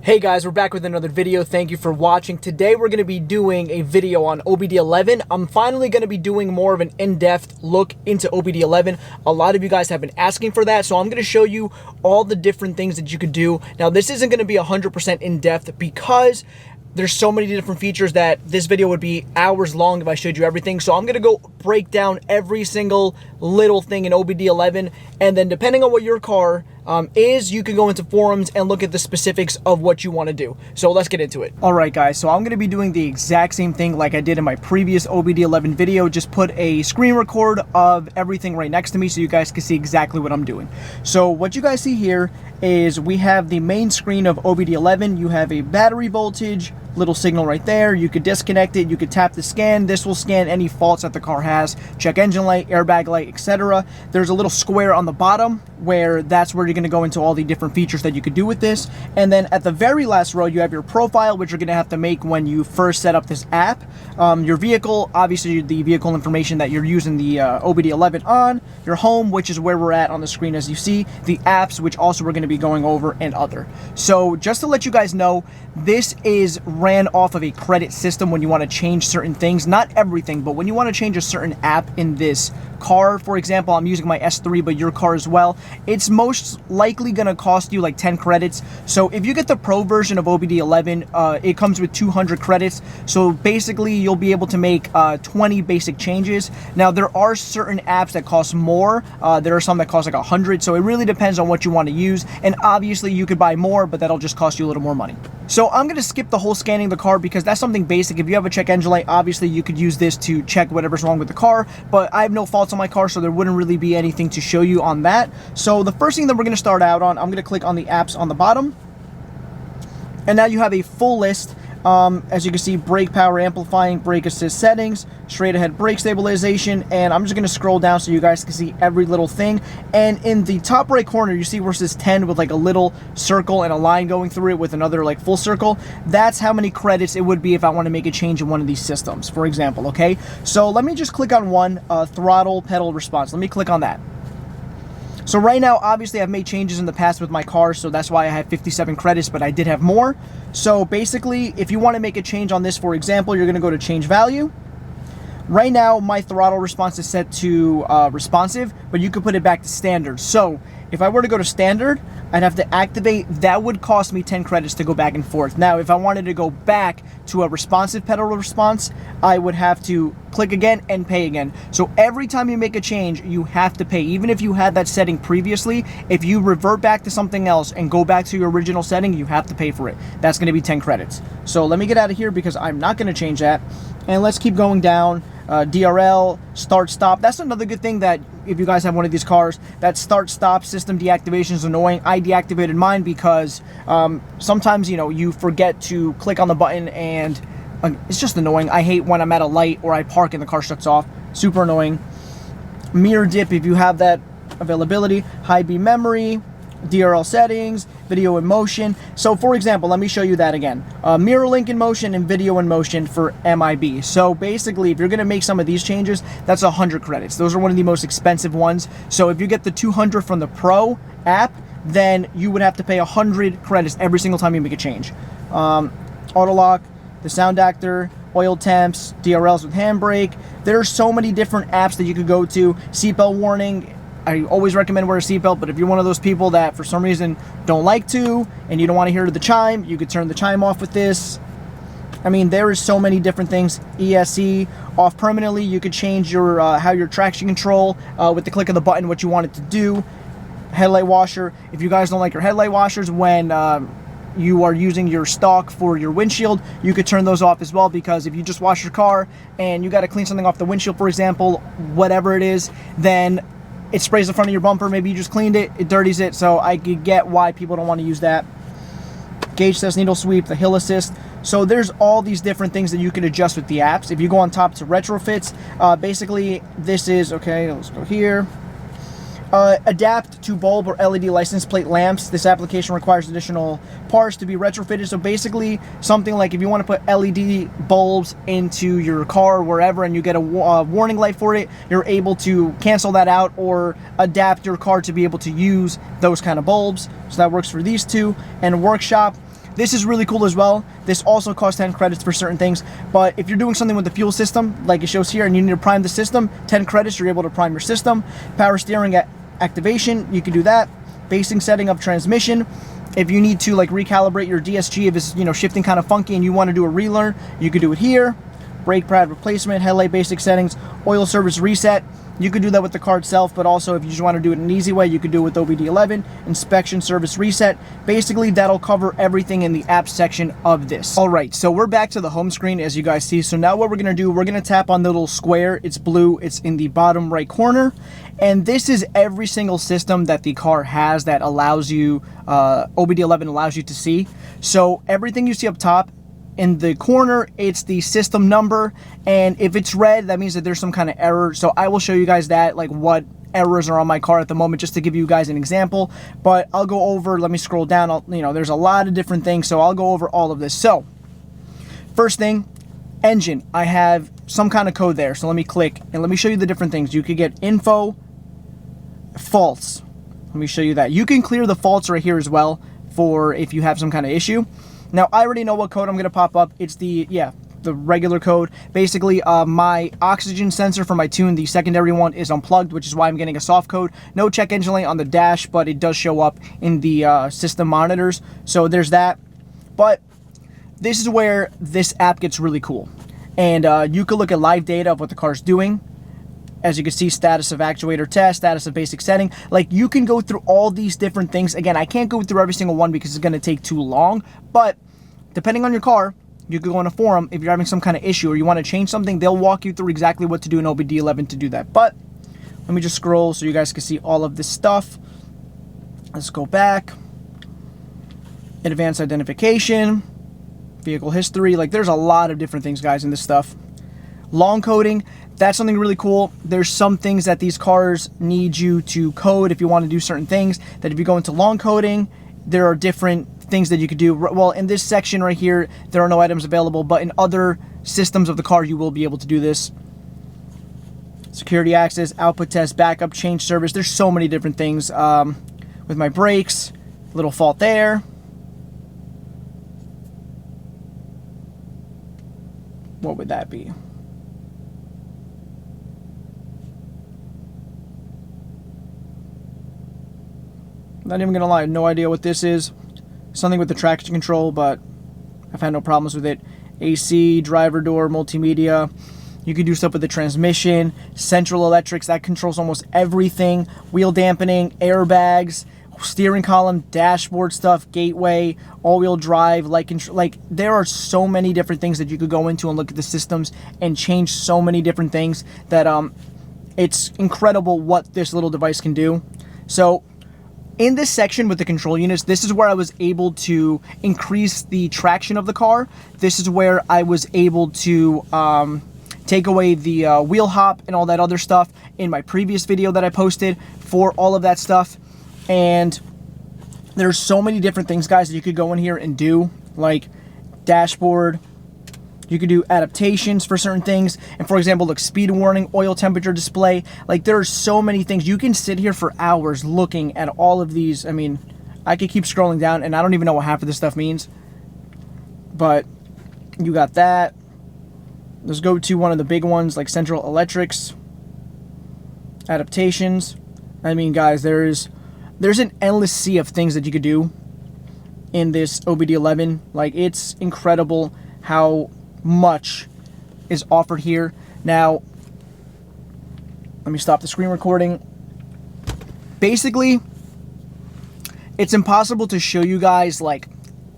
Hey guys, we're back with another video. Thank you for watching. Today we're going to be doing a video on OBDEleven. I'm finally going to be doing more of an in-depth look into OBDEleven. A lot of you guys have been asking for that, so I'm going to show you all the different things that you could do. Now this isn't going to be 100% in-depth because there's so many different features that this video would be hours long if I showed you everything. So I'm going to go break down every single little thing in OBDEleven, and then depending on what your car is, you can go into forums and look at the specifics of what you want to do. So let's get into it. Alright guys, so I'm going to be doing the exact same thing like I did in my previous OBDEleven video. Just put a screen record of everything right next to me so you guys can see exactly what I'm doing. So what you guys see here is we have the main screen of OBDEleven. You have a battery voltage, little signal right there. You could disconnect it, you could tap the scan. This will scan any faults that the car has, check engine light, airbag light, etc. There's a little square on the bottom where that's where you're going to go into all the different features that you could do with this. And then at the very last row you have your profile, which you're going to have to make when you first set up this app. Your vehicle, obviously the vehicle information that you're using the OBDEleven on. Your home, which is where we're at on the screen as you see. The apps, which also we're going to be going over, and other. So just to let you guys know, this is ran off of a credit system when you want to change certain things. Not everything, but when you want to change a certain app in this car. For example, I'm using my S3, but your car as well. It's most likely going to cost you like 10 credits. So if you get the pro version of OBDEleven, it comes with 200 credits. So basically you'll be able to make 20 basic changes. Now there are certain apps that cost more. There are some that cost like 100. So it really depends on what you want to use. And obviously you could buy more, but that'll just cost you a little more money. So I'm going to skip the whole scanning the car because that's something basic. If you have a check engine light, obviously you could use this to check whatever's wrong with the car, but I have no faults on my car, so there wouldn't really be anything to show you on that. So the first thing that we're going to start out on, I'm going to click on the apps on the bottom, and now you have a full list. As you can see, brake power amplifying, brake assist settings, straight ahead brake stabilization, and I'm just going to scroll down so you guys can see every little thing. And in the top right corner, you see where it says 10 with like a little circle and a line going through it with another like full circle. That's how many credits it would be if I want to make a change in one of these systems, for example, okay? So let me just click on one, throttle pedal response. Let me click on that. So right now, obviously, I've made changes in the past with my car, so that's why I have 57 credits, but I did have more. So basically, if you want to make a change on this, for example, you're going to go to change value. Right now, my throttle response is set to responsive, but you could put it back to standard. So if I were to go to standard, I'd have to activate. That would cost me 10 credits to go back and forth. Now, if I wanted to go back to a responsive pedal response, I would have to click again and pay again. So every time you make a change, you have to pay. Even if you had that setting previously, if you revert back to something else and go back to your original setting, you have to pay for it. That's going to be 10 credits. So let me get out of here because I'm not going to change that. And let's keep going down. Drl Start Stop. That's another good thing, that if you guys have one of these cars, that start stop system deactivation is annoying. I deactivated mine because sometimes, you know, you forget to click on the button and it's just annoying. I hate when I'm at a light or I park and the car shuts off. Super annoying. Mirror dip if you have that availability. High beam memory. DRL settings, video in motion. So for example, let me show you that again. Mirror link in motion and video in motion for MIB. So basically, if you're going to make some of these changes, that's 100 credits. Those are one of the most expensive ones. So if you get the 200 from the Pro app, then you would have to pay 100 credits every single time you make a change. Auto lock, the sound actor, oil temps, DRLs with handbrake. There are so many different apps that you could go to. Seatbelt warning. I always recommend wear a seatbelt, but if you're one of those people that for some reason don't like to and you don't want to hear the chime, you could turn the chime off with this. I mean, there is so many different things. ESC off permanently. You could change your how your traction control with the click of the button what you want it to do. Headlight washer. If you guys don't like your headlight washers when you are using your stock for your windshield, you could turn those off as well, because if you just wash your car and you got to clean something off the windshield, for example, whatever it is, then it sprays the front of your bumper. Maybe you just cleaned it, it dirties it. So I could get why people don't want to use that. Gauge test, needle sweep, the hill assist. So there's all these different things that you can adjust with the apps. If you go on top to retrofits, basically this is, okay, let's go here. Adapt to bulb or LED license plate lamps. This application requires additional parts to be retrofitted. So basically something like if you want to put LED bulbs into your car or wherever and you get a warning light for it, you're able to cancel that out or adapt your car to be able to use those kind of bulbs. So that works for these two. And workshop, This is really cool as well. This also costs 10 credits for certain things, but if you're doing something with the fuel system, like it shows here, and you need to prime the system, 10 credits, you're able to prime your system. Power steering at activation, you can do that. Basic setting of transmission. If you need to like recalibrate your DSG, if it's, you know, shifting kind of funky and you want to do a relearn, you could do it here. Brake pad replacement, headlight basic settings, oil service reset. You could do that with the car itself, but also if you just want to do it in an easy way, you could do it with OBDEleven. Inspection, service reset. Basically, that'll cover everything in the app section of this. All right, so we're back to the home screen, as you guys see. So now what we're going to do, we're going to tap on the little square. It's blue. It's in the bottom right corner. And this is every single system that the car has that allows you, OBDEleven allows you to see. So everything you see up top, in the corner, it's the system number, and if it's red, that means that there's some kind of error. So I will show you guys that, like what errors are on my car at the moment, just to give you guys an example. But I'll go over, let me scroll down, you know, there's a lot of different things, so I'll go over all of this. So first thing, engine, I have some kind of code there, so let me click and let me show you the different things. You could get info, faults. Let me show you that. You can clear the faults right here as well for if you have some kind of issue. Now, I already know what code I'm going to pop up. It's the regular code. Basically, my oxygen sensor for my tune, the secondary one, is unplugged, which is why I'm getting a soft code. No check engine light on the dash, but it does show up in the system monitors. So there's that. But this is where this app gets really cool. And you can look at live data of what the car's doing. As you can see, status of actuator test, status of basic setting. Like, you can go through all these different things. Again, I can't go through every single one because it's going to take too long. But depending on your car, you could go on a forum. If you're having some kind of issue or you want to change something, they'll walk you through exactly what to do in OBDEleven to do that. But let me just scroll so you guys can see all of this stuff. Let's go back. Advanced identification, vehicle history. Like, there's a lot of different things, guys, in this stuff. Long coding. That's something really cool. There's some things that these cars need you to code if you want to do certain things, that if you go into long coding, there are different things that you could do. Well, in this section right here, there are no items available, but in other systems of the car, you will be able to do this. Security access, output test, backup, change service. There's so many different things. With my brakes, little fault there. What would that be? Not even gonna lie, I have no idea what this is. Something with the traction control, but I've had no problems with it. AC, driver door, multimedia. You can do stuff with the transmission, central electrics, that controls almost everything. Wheel dampening, airbags, steering column, dashboard stuff, gateway, all-wheel drive, like there are so many different things that you could go into and look at the systems and change so many different things that it's incredible what this little device can do. So in this section with the control units, this is where I was able to increase the traction of the car. This is where I was able to take away the wheel hop and all that other stuff in my previous video that I posted for all of that stuff. And there's so many different things, guys, that you could go in here and do, like dashboard. You could do adaptations for certain things. And for example, look, speed warning, oil temperature display. Like, there are so many things. You can sit here for hours looking at all of these. I mean, I could keep scrolling down and I don't even know what half of this stuff means. But you got that. Let's go to one of the big ones, like central electrics. Adaptations. I mean, guys, there's an endless sea of things that you could do in this OBDEleven. Like, it's incredible how much is offered here. Now, let me stop the screen recording. Basically, it's impossible to show you guys like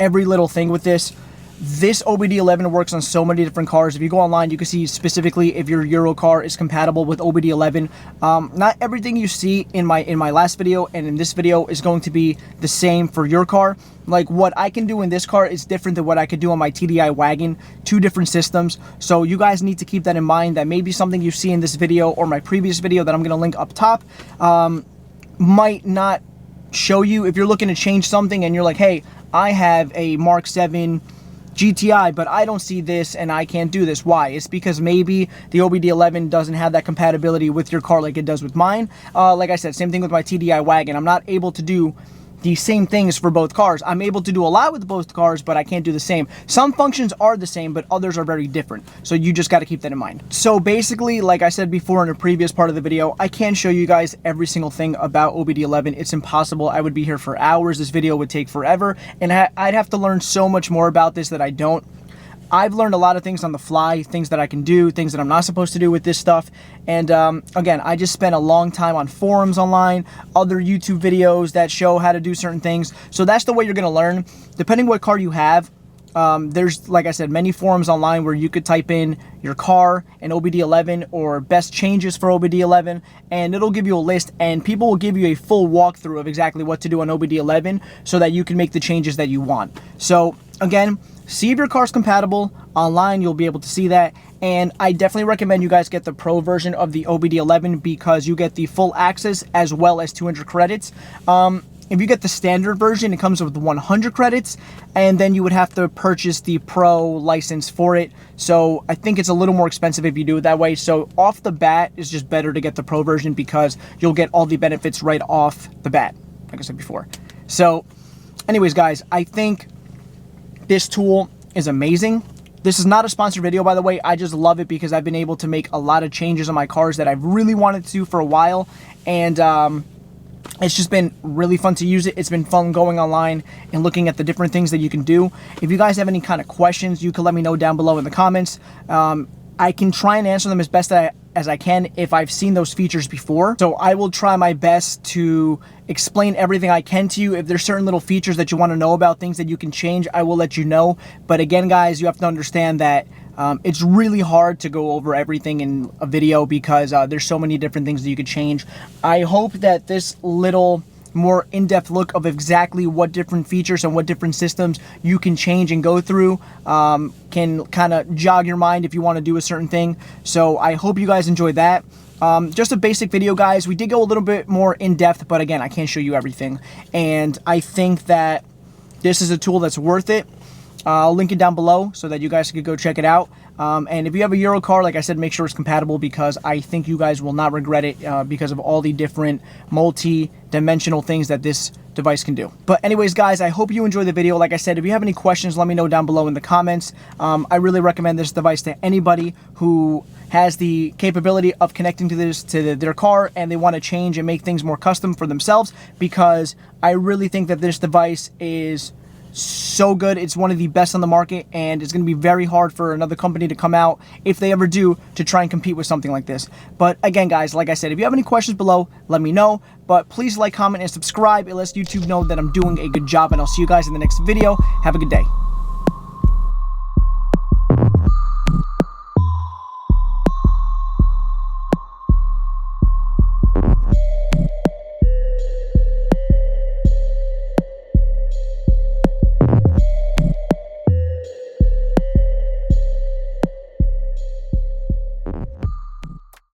every little thing with this. This OBDEleven works on so many different cars. If you go online, you can see specifically if your Euro car is compatible with OBDEleven. Not everything you see in my last video and in this video is going to be the same for your car. Like, what I can do in this car is different than what I could do on my TDI wagon. Two different systems. So you guys need to keep that in mind, that maybe something you see in this video or my previous video that I'm going to link up top might not show you. If you're looking to change something and you're like, hey, I have a Mark 7 GTI, but I don't see this and I can't do this. Why? It's because maybe the OBDEleven doesn't have that compatibility with your car like it does with mine. Like I said, same thing with my TDI wagon. I'm not able to do the same things for both cars. I'm able to do a lot with both cars, but I can't do the same. Some functions are the same, but others are very different. So you just got to keep that in mind. So basically, like I said before in a previous part of the video, I can't show you guys every single thing about OBDEleven. It's impossible. I would be here for hours. This video would take forever, and I'd have to learn so much more about this that I don't. I've learned a lot of things on the fly, things that I can do, things that I'm not supposed to do with this stuff. And again, I just spent a long time on forums online, other YouTube videos that show how to do certain things. So that's the way you're going to learn. Depending what car you have, there's, like I said, many forums online where you could type in your car and OBDEleven or best changes for OBDEleven, and it'll give you a list, and people will give you a full walkthrough of exactly what to do on OBDEleven so that you can make the changes that you want. So again, see if your car's compatible. Online, you'll be able to see that. And I definitely recommend you guys get the pro version of the OBDEleven because you get the full access as well as 200 credits. If you get the standard version, it comes with 100 credits, and then you would have to purchase the pro license for it. So I think it's a little more expensive if you do it that way. So off the bat, it's just better to get the pro version because you'll get all the benefits right off the bat, like I said before. So anyways, guys, I think this tool is amazing. This is not a sponsored video, by the way. I just love it because I've been able to make a lot of changes on my cars that I've really wanted to do for a while. And it's just been really fun to use it. It's been fun going online and looking at the different things that you can do. If you guys have any kind of questions, you can let me know down below in the comments. I can try and answer them as best as I can if I've seen those features before. So I will try my best to explain everything I can to you. If there's certain little features that you want to know about, things that you can change, I will let you know. But again, guys, you have to understand that it's really hard to go over everything in a video because there's so many different things that you could change. I hope that this little more in-depth look of exactly what different features and what different systems you can change and go through can kind of jog your mind if you want to do a certain thing. So I hope you guys enjoyed that. Just a basic video, guys. We did go a little bit more in-depth, but again, I can't show you everything. And I think that this is a tool that's worth it. I'll link it down below so that you guys can go check it out. And if you have a Euro car, like I said, make sure it's compatible because I think you guys will not regret it because of all the different multi-dimensional things that this device can do. But anyways, guys, I hope you enjoyed the video. Like I said, if you have any questions, let me know down below in the comments. I really recommend this device to anybody who has the capability of connecting to this to their car and they want to change and make things more custom for themselves, because I really think that this device is so good. It's one of the best on the market, and it's going to be very hard for another company to come out, if they ever do, to try and compete with something like this. But again, guys, like I said, if you have any questions below, let me know. But please like, comment, and subscribe. It lets YouTube know that I'm doing a good job, and I'll see you guys in the next video. Have a good day.